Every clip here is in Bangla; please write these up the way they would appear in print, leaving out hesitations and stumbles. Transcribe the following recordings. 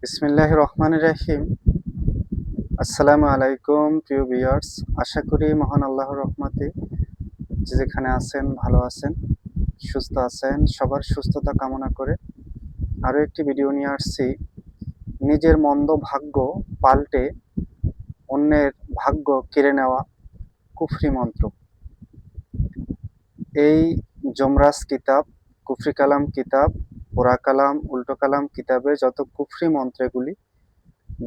বিসমিল্লাহির রহমানির রহিম। আসসালামু আলাইকুম প্রিয় ভিউয়ার্স। আশা করি মহান আল্লাহর রহমতে যে যেখানে আছেন ভালো আছেন, সুস্থ আছেন। সবার সুস্থতা কামনা করে আরও একটি ভিডিও নিয়ে আসছি। নিজের মন্দ ভাগ্য পাল্টে অন্যের ভাগ্য কেড়ে নেওয়া কুফরি মন্ত্র। এই জমরাজ কিতাব, কুফরি কালাম কিতাব, পোড়া কালাম, উল্টো কালাম কিতাবে যত কুফরি মন্ত্রগুলি,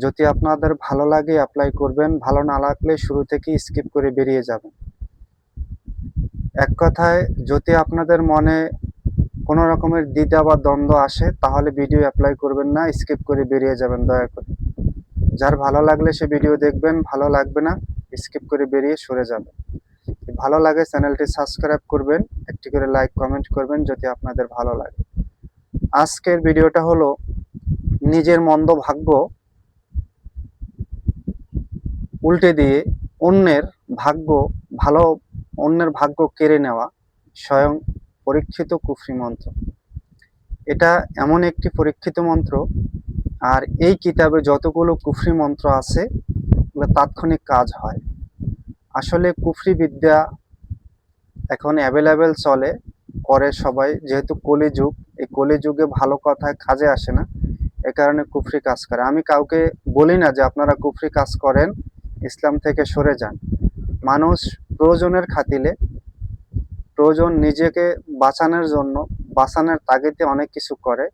যদি আপনাদের ভালো লাগে অ্যাপ্লাই করবেন, ভালো না লাগলে শুরু থেকে স্কিপ করে বেরিয়ে যাবেন। এক কথায়, যদি আপনাদের মনে কোনো রকমের দ্বিধা বা দ্বন্দ্ব আসে তাহলে ভিডিও অ্যাপ্লাই করবেন না, স্কিপ করে বেরিয়ে যাবেন দয়া করে। যার ভালো লাগলে সে ভিডিও দেখবেন, ভালো লাগবে না স্কিপ করে বেরিয়ে সরে যাবেন। ভালো লাগে চ্যানেলটি সাবস্ক্রাইব করবেন, একটি করে লাইক কমেন্ট করবেন যদি আপনাদের ভালো লাগে। আজকের ভিডিওটা হলো নিজের মন্দ ভাগ্য উল্টে দিয়ে অন্যের ভাগ্য ভালো অন্যের ভাগ্য কেড়ে নেওয়া স্বয়ং পরীক্ষিত কুফরি মন্ত্র। এটা এমন একটি পরীক্ষিত মন্ত্র, আর এই কিতাবে যতগুলো কুফরি মন্ত্র আছে এগুলো তাৎক্ষণিক কাজ হয়। আসলে কুফরি বিদ্যা এখন অ্যাভেলেবেল চলে, করে সবাই, যেহেতু কলিযুগ। এই কলিযুগে ভালো কথায় কাজে আসে না, এ কারণে কুফরি কাজ করে। আমি কাউকে বলি না যে আপনারা কুফরি কাজ করেন, ইসলাম থেকে সরে যান। মানুষ প্রয়োজনের খাতিরে, প্রয়োজন নিজেকে বাঁচানোর জন্য, বাঁচানোর তাগিদে অনেক কিছু করে।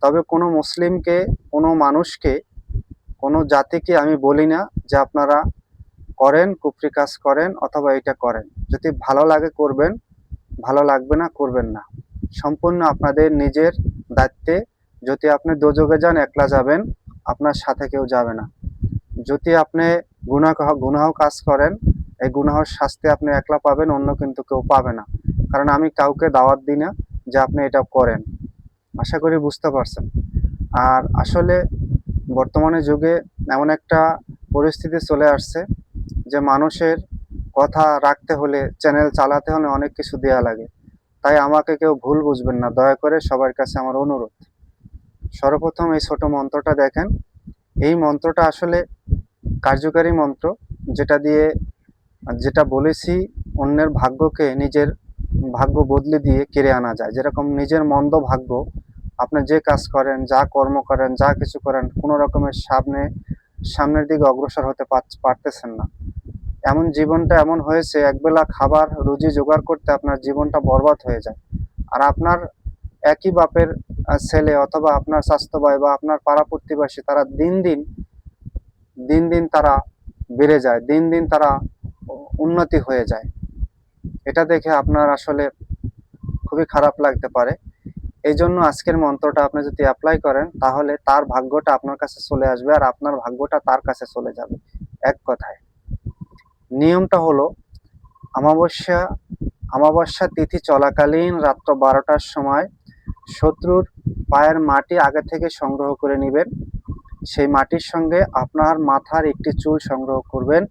তবে কোনো মুসলিমকে, কোনো মানুষকে, কোনো জাতিকে আমি বলি না যে আপনারা করেন, কুফরি কাজ করেন অথবা এটা করেন। যদি ভালো লাগে করবেন, ভালো লাগবে না করবেন না। সম্পূর্ণ আপনাদের নিজের দায়িত্বে। যদি আপনি দোজখে যান একলা যাবেন, আপনার সাথে কেউ যাবে না। যদি আপনি গুনাহ কাজ করেন, এই গুনাহর শাস্তি আপনি একলা পাবেন, অন্য কিন্তু কেউ পাবে না। কারণ আমি কাউকে দাওয়াত দিই না যে আপনি এটা করেন। আশা করি বুঝতে পারছেন। আর আসলে বর্তমানে যুগে এমন একটা পরিস্থিতি চলে আসছে যে মানুষের কথা রাখতে হলে, চ্যানেল চালাতে হলে অনেক কিছু দেয়া লাগে। তাই আমাকে কেউ ভুল বুঝবেন না, দয়া করে সবার কাছে আমার অনুরোধ। সর্বপ্রথম এই ছোট মন্ত্রটা দেখেন। এই মন্ত্রটা আসলে কার্যকারী মন্ত্র, যেটা দিয়ে, যেটা বলেছি, অন্যের ভাগ্যকে নিজের ভাগ্য বদলে দিয়ে কেড়ে আনা যায়। যেরকম নিজের মন্দ ভাগ্য, আপনি যে কাজ করেন, যা কর্ম করেন, যা কিছু করেন, কোনো রকমের সামনের দিকে অগ্রসর হতে পারতেছেন না। এমন জীবনটা এমন হয়েছে, একবেলা খাবার রুজি জোগাড় করতে আপনার জীবনটা বরবাদ হয়ে যায়। আর আপনার একই বাপের ছেলে অথবা আপনার স্বাস্থ্য ভাই বা আপনার পাড়া প্রতিবেশী, তারা দিন দিন দিন দিন তারা বেড়ে যায়, দিন দিন তারা উন্নতি হয়ে যায়। এটা দেখে আপনার আসলে খুবই খারাপ লাগতে পারে। এই জন্য আজকের মন্ত্রটা আপনি যদি অ্যাপ্লাই করেন তাহলে তার ভাগ্যটা আপনার কাছে চলে আসবে আর আপনার ভাগ্যটা তার কাছে চলে যাবে। এক কথায় নিয়মটা হলো, অমাবস্যা অমাবস্যা তিথি চলাকালীন রাত্র 12টার সময় শত্রুর পায়ের মাটি আগে থেকে সংগ্রহ করে নেবেন। সেই মাটির সঙ্গে আপনার মাথার একটি চুল সংগ্রহ করবেন।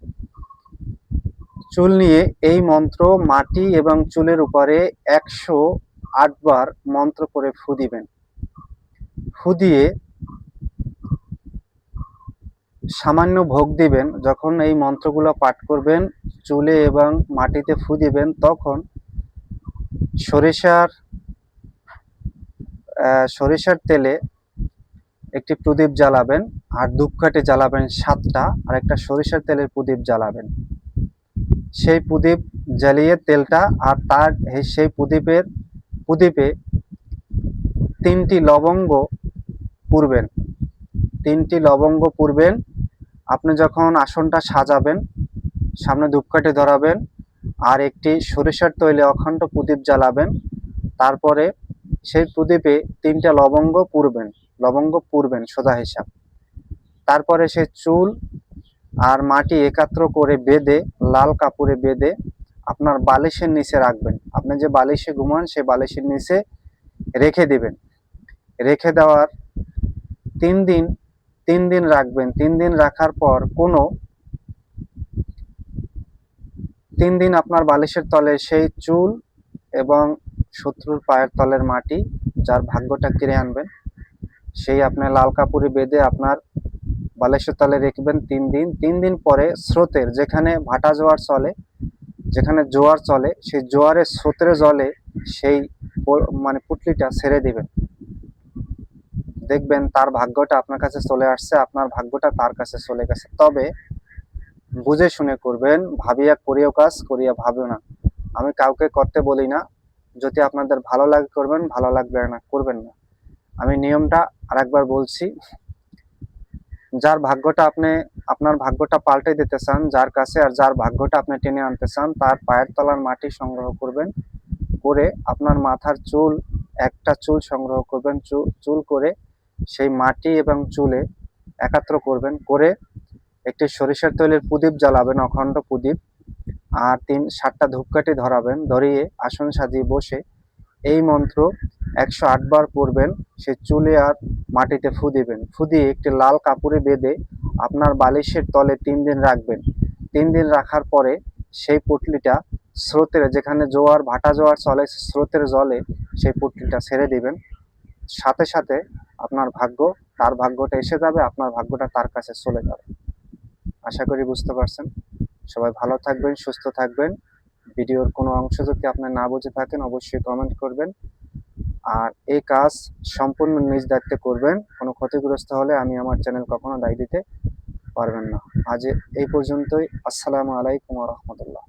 চুল নিয়ে এই মন্ত্র মাটি এবং চুলের উপরে 108 বার মন্ত্র করে ফু দিবেন। ফু দিয়ে সামান্য ভোগ দিবেন। যখন এই মন্ত্রগুলো পাঠ করবেন, চুলে এবং মাটিতে ফু দিবেন, তখন সরিষার সরিষার তেলে একটি প্রদীপ জ্বালাবেন, আর ধূপকাঠি জ্বালাবেন 7টা, আর একটা সরিষার তেলের প্রদীপ জ্বালাবেন। সেই প্রদীপ জ্বালিয়ে তেলটা, আর তার সেই প্রদীপে 3টি লবঙ্গ পুড়বেন। 3টি লবঙ্গ পুড়বেন। আপনি যখন আসনটা সাজাবেন, সামনে ধূপকাঠি ধরাবেন, আর একটি সরিষার তৈলে অখণ্ড প্রদীপ জ্বালাবেন। তারপরে সেই প্রদীপে 3টা লবঙ্গ পুড়বেন সোজা হিসাব। তারপরে সে চুল আর মাটি একাত্র করে বেঁধে, লাল কাপড়ে বেঁধে আপনার বালিশের নিচে রাখবেন। আপনি যে বালিশে ঘুমান সেই বালিশের নিচে রেখে দিবেন। রেখে দেওয়ার 3 দিন রাখবেন। 3 দিন রাখার পর 3 দিন আপনার বালিশের তলে সেই চুল এবং শত্রুর পায়ের তলের মাটি, যার ভাগ্যটা কেড়ে আনবেন, সেই আপনি লাল কাপড়ে বেঁধে আপনার বালিশের তলে রাখবেন 3 দিন। 3 দিন পরে স্রোতের, যেখানে ভাটা জোয়ার চলে, যেখানে জোয়ার চলে, সেই জোয়ারের স্রোতের জলে সেই মানে পুঁটলিটা ছেড়ে দিবেন। দেখবেন তার ভাগ্যটা আপনার কাছে চলে আসছে, আপনার ভাগ্যটা তার কাছে চলে গেছে। তবে বুঝে শুনে করবেন, ভাবিয়া করিও কাজ, করিয়া ভাবিও না। আমি কাউকে করতে বলি না। যদি আপনাদের ভালো লাগে করবেন, ভালো লাগবে না করবেন না। আমি নিয়মটা আরেকবার বলছি। যার ভাগ্যটা আপনি, আপনার ভাগ্যটা পাল্টে দিতে চান যার কাছে, আর যার ভাগ্যটা আপনি টেনে আনতে চান, তার পায়ের তলার মাটি সংগ্রহ করবেন। করে আপনার মাথার চুল, একটা চুল সংগ্রহ করবেন, চুল করে সেই মাটি এবং চুলে একাত্র করবেন। করে একটি সরিষার তৈলের প্রদীপ জ্বালাবেন, অখণ্ড প্রদীপ। আর 7টা ধূপকাঠি ধরাবেন। ধরিয়ে আসন সাজিয়ে বসে এই মন্ত্র 108 বার পড়বেন। সে চুলে আর মাটিতে ফু দিবেন। ফু দিয়ে একটি লাল কাপড়ে বেঁধে আপনার বালিশের তলে 3 দিন রাখবেন। 3 দিন রাখার পরে সেই পুঁটলিটা স্রোতের, যেখানে জোয়ার ভাটা জোয়ার চলে, স্রোতের জলে সেই পুঁটলিটা ছেড়ে দিবেন। সাথে সাথে আপনার ভাগ্য, তার ভাগ্যটা এসে যাবে, আপনার ভাগ্যটা তার কাছে চলে যাবে। আশা করি বুঝতে পারছেন। সবাই ভালো থাকবেন, সুস্থ থাকবেন। ভিডিওর কোনো অংশ যদি আপনি না বুঝে থাকেন অবশ্যই কমেন্ট করবেন। আর এই কাজ সম্পূর্ণ নিজ দায়িত্বে করবেন। কোনো ক্ষতিগ্রস্ত হলে আমি আমার চ্যানেল কখনো দায় দিতে পারবেন না। আজ এই পর্যন্তই। আসসালামু আলাইকুম ওয়া রাহমাতুল্লাহ।